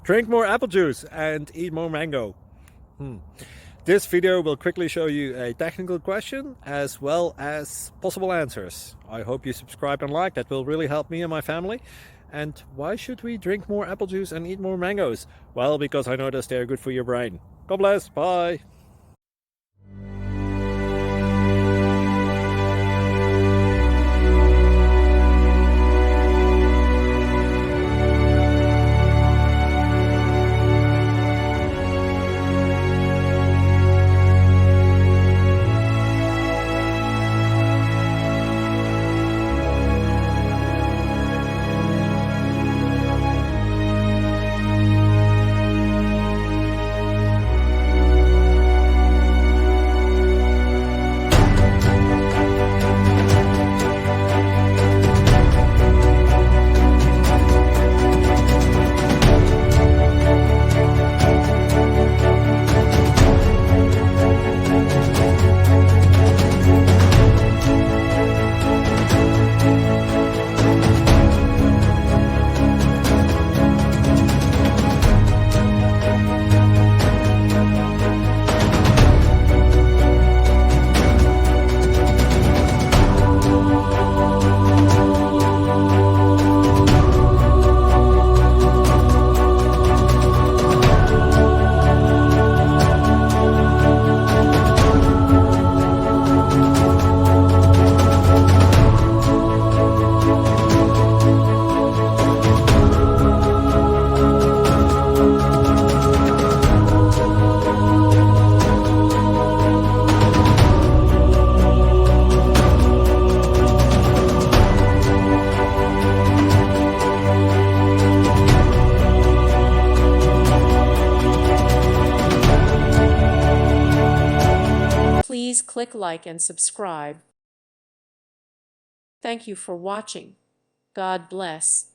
Drink more apple juice and eat more mango. This video will quickly show you a technical question as well as possible answers. I hope you subscribe and like, that will really help me and my family. And why should we drink more apple juice and eat more mangoes? Well, because I noticed they're good for your brain. God bless, bye! Please click like and subscribe. Thank you for watching. God bless.